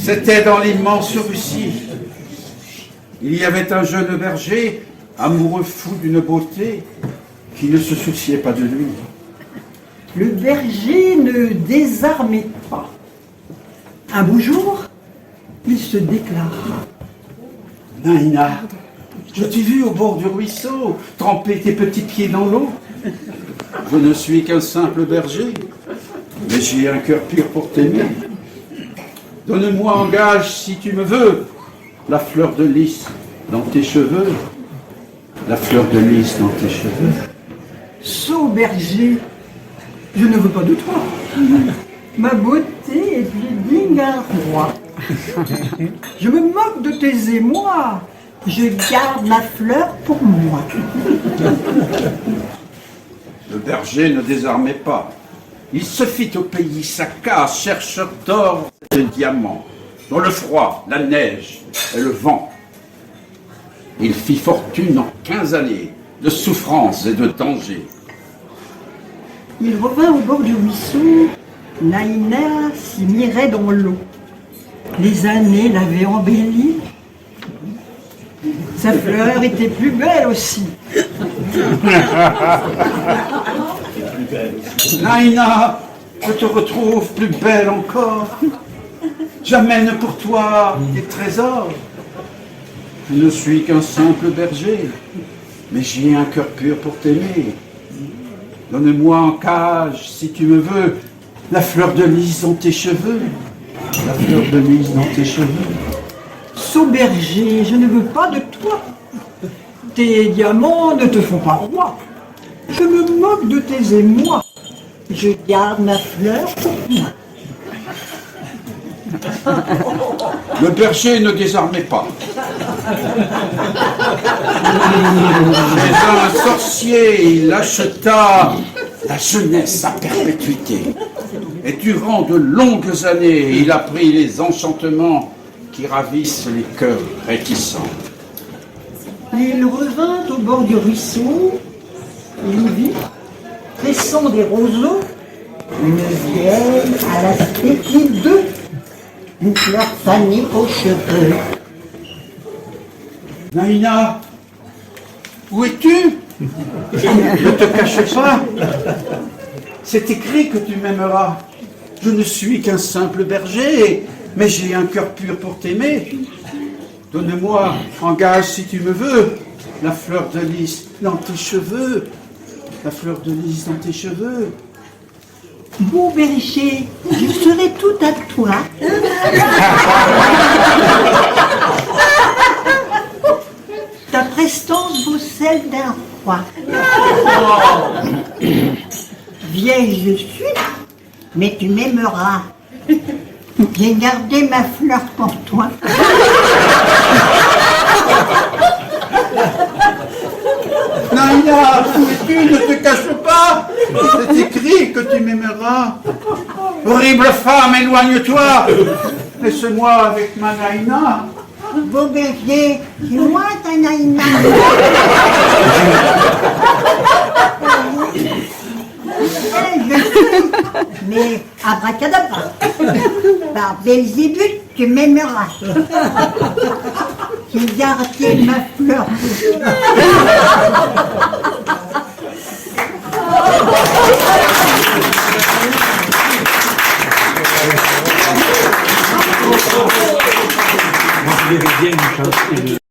C'était dans l'immense Russie. Il y avait un jeune berger, amoureux fou d'une beauté, qui ne se souciait pas de lui. Le berger ne désarmait pas. Un beau jour, il se déclara. Naïna, je t'ai vu au bord du ruisseau, tremper tes petits pieds dans l'eau. Je ne suis qu'un simple berger, mais j'ai un cœur pur pour t'aimer. Donne-moi en gage, si tu me veux, la fleur de lys dans tes cheveux. La fleur de lys dans tes cheveux. Sot berger, je ne veux pas de toi. Ma beauté est plus digne d'un roi. Je me moque de tes émois. Je garde ma fleur pour moi. Le berger ne désarmait pas. Il se fit au pays sa casse, chercheur d'or et de diamants, dans le froid, la neige et le vent. Il fit fortune en 15 années de souffrance et de danger. Il revint au bord du ruisseau. Naïna s'y mirait dans l'eau. Les années l'avaient embellie. Sa fleur était plus belle aussi. Naïna, je te retrouve plus belle encore. J'amène pour toi des trésors. Je ne suis qu'un simple berger, mais j'ai un cœur pur pour t'aimer. Donne-moi en cage, si tu me veux, la fleur de lys dans tes cheveux. La fleur de lys dans tes cheveux. Sot berger, je ne veux pas de toi. Tes diamants ne te font pas roi. Je me moque de tes émois. Je garde ma fleur pour moi. Le berger ne désarmait pas. Mais un sorcier, il acheta la jeunesse à perpétuité. Et durant de longues années, il apprit les enchantements qui ravissent les cœurs réticents. Il revint au bord du ruisseau. Il vit, pressant des roseaux, une vieille à l'aspect hideux, une fleur fanée aux cheveux. Naïna, où es-tu? Ne te cache pas. C'est écrit que tu m'aimeras. Je ne suis qu'un simple berger, mais j'ai un cœur pur pour t'aimer. Donne-moi en gage, si tu me veux, la fleur de lys dans tes cheveux. La fleur de lys dans tes cheveux. Beau berger, je serai tout à toi. Ta prestance vaut celle d'un roi. Vieille je suis, mais tu m'aimeras. J'ai gardé ma fleur pour toi. Naïna, où es-tu? Ne te cache pas. C'est écrit que tu m'aimeras. Horrible femme, éloigne-toi. Laisse-moi avec ma Naïna. Beau berger, c'est moi ta Naïna. Je suis, mais abracadabra. Par Belzébuth, tu m'aimeras. J'ai gardé ma fleur. Moi, je vais bien une chance.